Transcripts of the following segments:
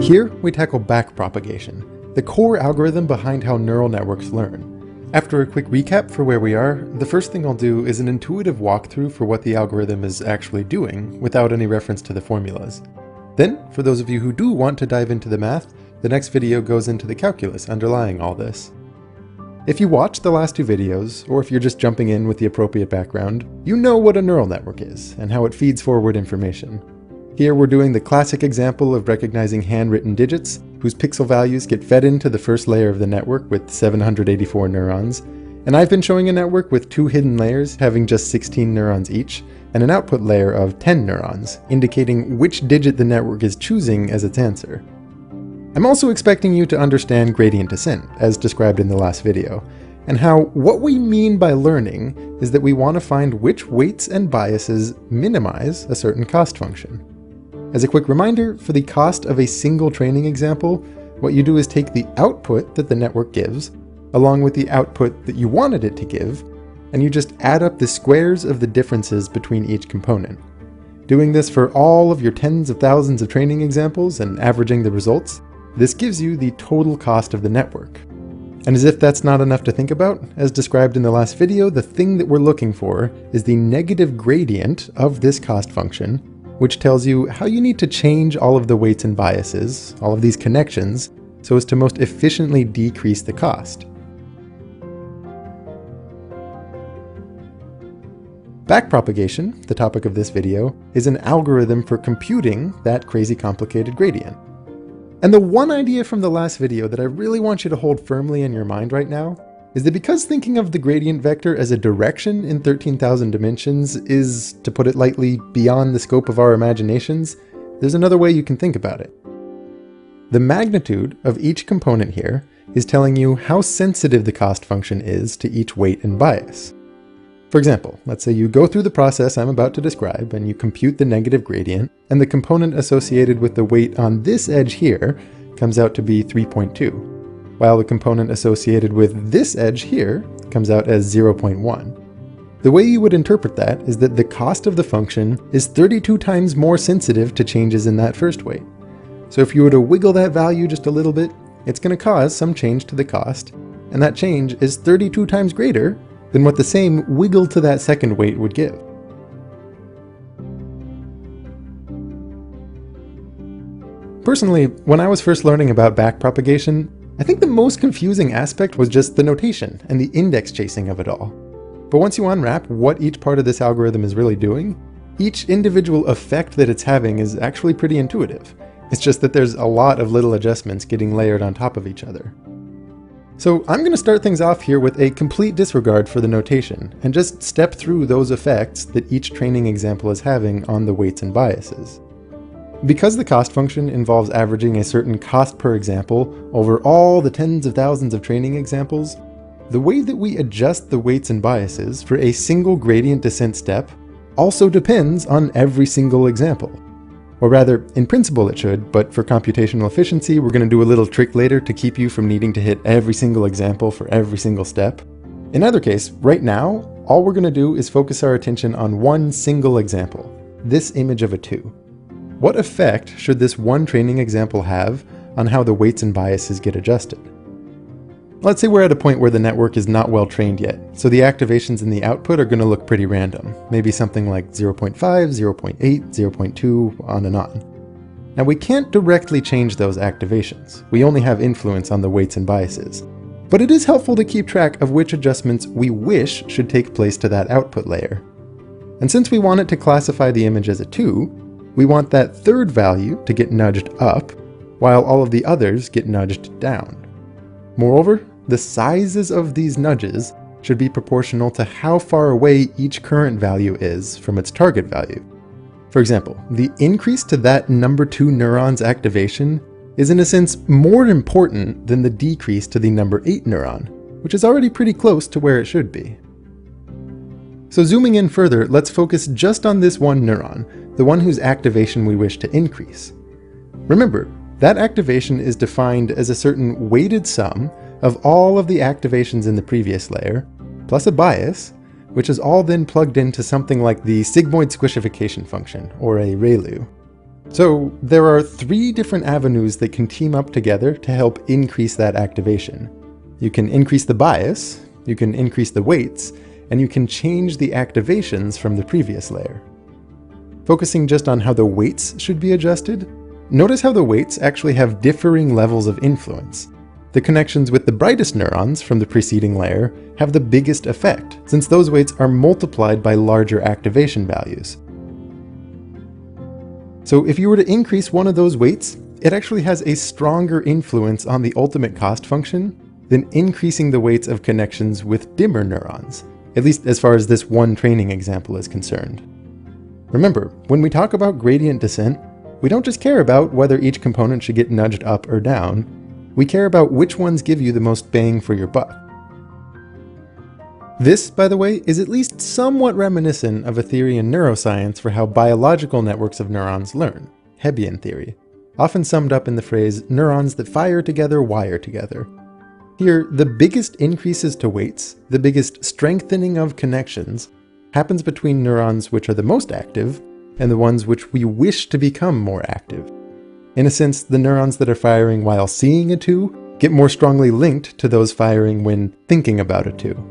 Here, we tackle backpropagation, the core algorithm behind how neural networks learn. After a quick recap for where we are, the first thing I'll do is an intuitive walkthrough for what the algorithm is actually doing, without any reference to the formulas. Then, for those of you who do want to dive into the math, the next video goes into the calculus underlying all this. If you watched the last two videos, or if you're just jumping in with the appropriate background, you know what a neural network is, and how it feeds forward information. Here we're doing the classic example of recognizing handwritten digits, whose pixel values get fed into the first layer of the network with 784 neurons, and I've been showing a network with two hidden layers having just 16 neurons each, and an output layer of 10 neurons, indicating which digit the network is choosing as its answer. I'm also expecting you to understand gradient descent, as described in the last video, and how what we mean by learning is that we want to find which weights and biases minimize a certain cost function. As a quick reminder, for the cost of a single training example, what you do is take the output that the network gives, along with the output that you wanted it to give, and you just add up the squares of the differences between each component. Doing this for all of your tens of thousands of training examples and averaging the results, this gives you the total cost of the network. And as if that's not enough to think about, as described in the last video, the thing that we're looking for is the negative gradient of this cost function, which tells you how you need to change all of the weights and biases, all of these connections, so as to most efficiently decrease the cost. Backpropagation, the topic of this video, is an algorithm for computing that crazy complicated gradient. And the one idea from the last video that I really want you to hold firmly in your mind right now is that because thinking of the gradient vector as a direction in 13,000 dimensions is, to put it lightly, beyond the scope of our imaginations, there's another way you can think about it. The magnitude of each component here is telling you how sensitive the cost function is to each weight and bias. For example, let's say you go through the process I'm about to describe and you compute the negative gradient, and the component associated with the weight on this edge here comes out to be 3.2, while the component associated with this edge here comes out as 0.1. The way you would interpret that is that the cost of the function is 32 times more sensitive to changes in that first weight. So if you were to wiggle that value just a little bit, it's going to cause some change to the cost, and that change is 32 times greater than what the same wiggle to that second weight would give. Personally, when I was first learning about backpropagation, I think the most confusing aspect was just the notation and the index chasing of it all. But once you unwrap what each part of this algorithm is really doing, each individual effect that it's having is actually pretty intuitive. It's just that there's a lot of little adjustments getting layered on top of each other. So I'm going to start things off here with a complete disregard for the notation, and just step through those effects that each training example is having on the weights and biases. Because the cost function involves averaging a certain cost per example over all the tens of thousands of training examples, the way that we adjust the weights and biases for a single gradient descent step also depends on every single example. Or rather, in principle it should, but for computational efficiency, we're going to do a little trick later to keep you from needing to hit every single example for every single step. In either case, right now, all we're going to do is focus our attention on one single example, this image of a 2. What effect should this one training example have on how the weights and biases get adjusted? Let's say we're at a point where the network is not well trained yet, so the activations in the output are going to look pretty random, maybe something like 0.5, 0.8, 0.2, on and on. Now we can't directly change those activations, we only have influence on the weights and biases, but it is helpful to keep track of which adjustments we wish should take place to that output layer. And since we want it to classify the image as a 2, we want that third value to get nudged up, while all of the others get nudged down. Moreover, the sizes of these nudges should be proportional to how far away each current value is from its target value. For example, the increase to that number 2 neuron's activation is in a sense more important than the decrease to the number 8 neuron, which is already pretty close to where it should be. So zooming in further, let's focus just on this one neuron, the one whose activation we wish to increase. Remember, that activation is defined as a certain weighted sum of all of the activations in the previous layer, plus a bias, which is all then plugged into something like the sigmoid squishification function, or a ReLU. So there are 3 different avenues that can team up together to help increase that activation. You can increase the bias, you can increase the weights, and you can change the activations from the previous layer. Focusing just on how the weights should be adjusted, notice how the weights actually have differing levels of influence. The connections with the brightest neurons from the preceding layer have the biggest effect, since those weights are multiplied by larger activation values. So if you were to increase one of those weights, it actually has a stronger influence on the ultimate cost function than increasing the weights of connections with dimmer neurons, at least as far as this one training example is concerned. Remember, when we talk about gradient descent, we don't just care about whether each component should get nudged up or down, we care about which ones give you the most bang for your buck. This, by the way, is at least somewhat reminiscent of a theory in neuroscience for how biological networks of neurons learn, Hebbian theory, often summed up in the phrase, neurons that fire together wire together. Here, the biggest increases to weights, the biggest strengthening of connections, happens between neurons which are the most active and the ones which we wish to become more active. In a sense, the neurons that are firing while seeing a 2 get more strongly linked to those firing when thinking about a 2.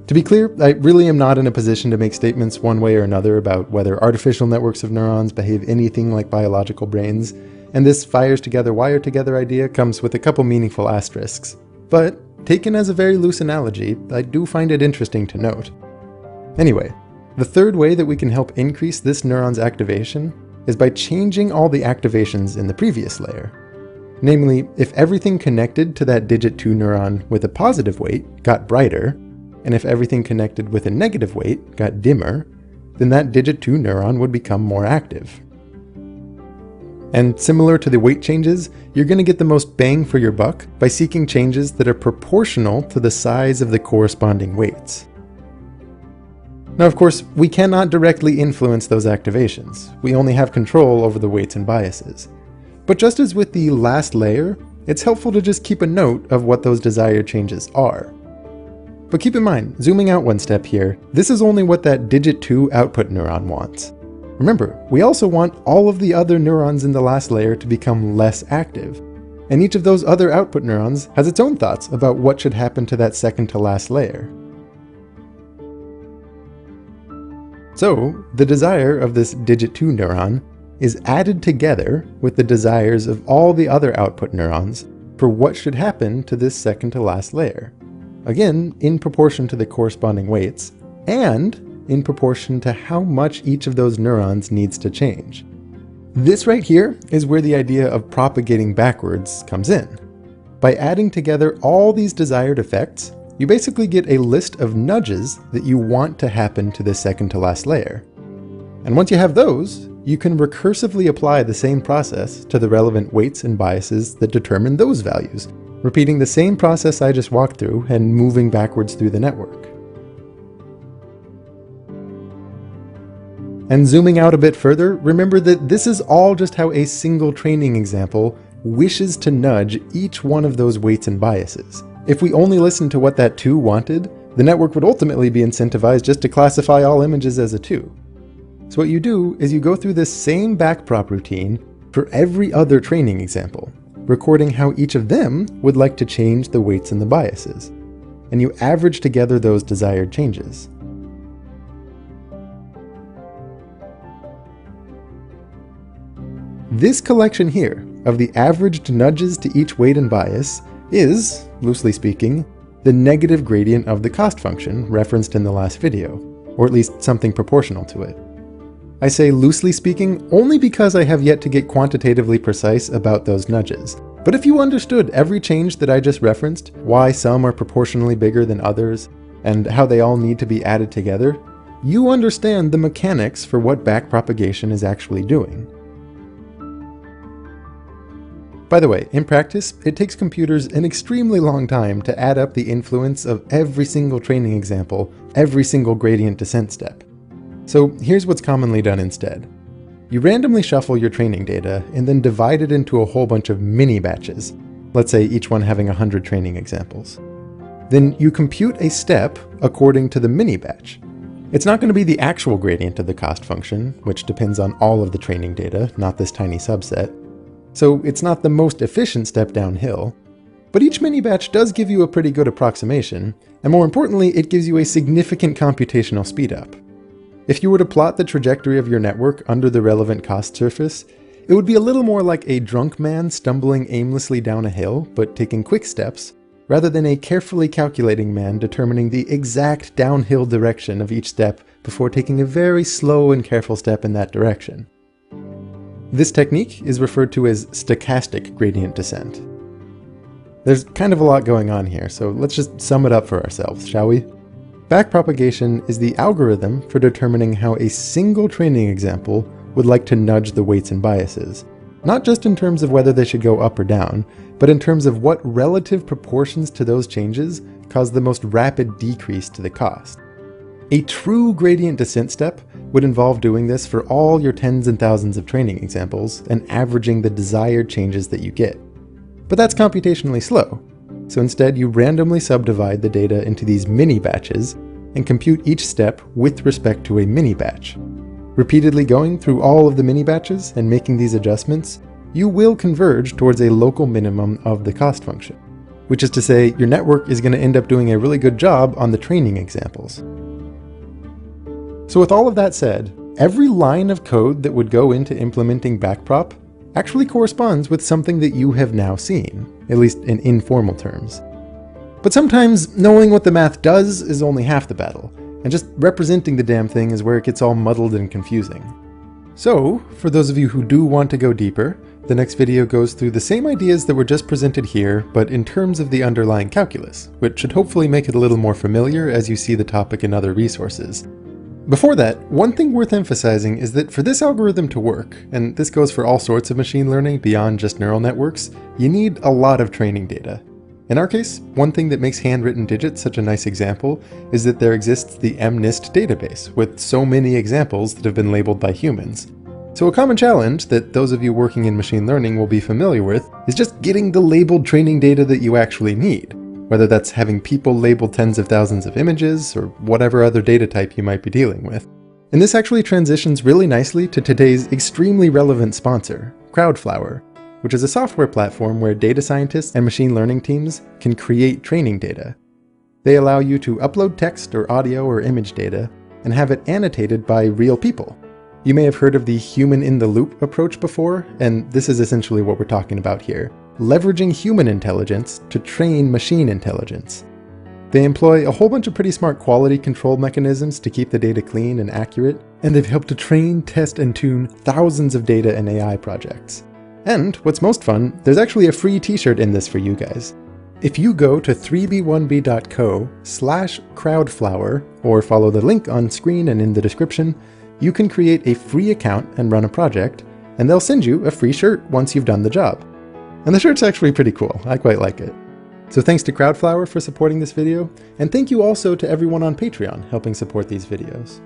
To be clear, I really am not in a position to make statements one way or another about whether artificial networks of neurons behave anything like biological brains, and this fires together, wire together idea comes with a couple meaningful asterisks. But, taken as a very loose analogy, I do find it interesting to note. Anyway, the third way that we can help increase this neuron's activation is by changing all the activations in the previous layer. Namely, if everything connected to that digit 2 neuron with a positive weight got brighter, and if everything connected with a negative weight got dimmer, then that digit 2 neuron would become more active. And similar to the weight changes, you're going to get the most bang for your buck by seeking changes that are proportional to the size of the corresponding weights. Now, of course, we cannot directly influence those activations. We only have control over the weights and biases. But just as with the last layer, it's helpful to just keep a note of what those desired changes are. But keep in mind, zooming out one step here, this is only what that digit 2 output neuron wants. Remember, we also want all of the other neurons in the last layer to become less active. And each of those other output neurons has its own thoughts about what should happen to that second to last layer. So, the desire of this digit 2 neuron is added together with the desires of all the other output neurons for what should happen to this second to last layer. Again, in proportion to the corresponding weights, and in proportion to how much each of those neurons needs to change. This right here is where the idea of propagating backwards comes in. By adding together all these desired effects, you basically get a list of nudges that you want to happen to the second to last layer. And once you have those, you can recursively apply the same process to the relevant weights and biases that determine those values, repeating the same process I just walked through and moving backwards through the network. And zooming out a bit further, remember that this is all just how a single training example wishes to nudge each one of those weights and biases. If we only listened to what that 2 wanted, the network would ultimately be incentivized just to classify all images as a 2. So what you do is you go through this same backprop routine for every other training example, recording how each of them would like to change the weights and the biases. And you average together those desired changes. This collection here of the averaged nudges to each weight and bias is, loosely speaking, the negative gradient of the cost function referenced in the last video, or at least something proportional to it. I say loosely speaking only because I have yet to get quantitatively precise about those nudges. But if you understood every change that I just referenced, why some are proportionally bigger than others, and how they all need to be added together, you understand the mechanics for what backpropagation is actually doing. By the way, in practice, it takes computers an extremely long time to add up the influence of every single training example, every single gradient descent step. So here's what's commonly done instead. You randomly shuffle your training data and then divide it into a whole bunch of mini batches, let's say each one having 100 training examples. Then you compute a step according to the mini batch. It's not going to be the actual gradient of the cost function, which depends on all of the training data, not this tiny subset. So it's not the most efficient step downhill. But each mini-batch does give you a pretty good approximation, and more importantly, it gives you a significant computational speedup. If you were to plot the trajectory of your network under the relevant cost surface, it would be a little more like a drunk man stumbling aimlessly down a hill, but taking quick steps, rather than a carefully calculating man determining the exact downhill direction of each step before taking a very slow and careful step in that direction. This technique is referred to as stochastic gradient descent. There's kind of a lot going on here, so let's just sum it up for ourselves, shall we? Backpropagation is the algorithm for determining how a single training example would like to nudge the weights and biases, not just in terms of whether they should go up or down, but in terms of what relative proportions to those changes cause the most rapid decrease to the cost. A true gradient descent step would involve doing this for all your tens and thousands of training examples and averaging the desired changes that you get. But that's computationally slow, so instead you randomly subdivide the data into these mini-batches and compute each step with respect to a mini-batch. Repeatedly going through all of the mini-batches and making these adjustments, you will converge towards a local minimum of the cost function, which is to say your network is going to end up doing a really good job on the training examples. So with all of that said, every line of code that would go into implementing backprop actually corresponds with something that you have now seen, at least in informal terms. But sometimes knowing what the math does is only half the battle, and just representing the damn thing is where it gets all muddled and confusing. So, for those of you who do want to go deeper, the next video goes through the same ideas that were just presented here, but in terms of the underlying calculus, which should hopefully make it a little more familiar as you see the topic in other resources. Before that, one thing worth emphasizing is that for this algorithm to work, and this goes for all sorts of machine learning beyond just neural networks, you need a lot of training data. In our case, one thing that makes handwritten digits such a nice example is that there exists the MNIST database with so many examples that have been labeled by humans. So a common challenge that those of you working in machine learning will be familiar with is just getting the labeled training data that you actually need, whether that's having people label tens of thousands of images or whatever other data type you might be dealing with. And this actually transitions really nicely to today's extremely relevant sponsor, Crowdflower, which is a software platform where data scientists and machine learning teams can create training data. They allow you to upload text or audio or image data and have it annotated by real people. You may have heard of the human-in-the-loop approach before, and this is essentially what we're talking about here, leveraging human intelligence to train machine intelligence. They employ a whole bunch of pretty smart quality control mechanisms to keep the data clean and accurate, and they've helped to train, test, and tune thousands of data and AI projects. And what's most fun, there's actually a free t-shirt in this for you guys. If you go to 3b1b.co/crowdflower or follow the link on screen and in the description, you can create a free account and run a project, and they'll send you a free shirt once you've done the job. And the shirt's actually pretty cool, I quite like it. So thanks to Crowdflower for supporting this video, and thank you also to everyone on Patreon helping support these videos.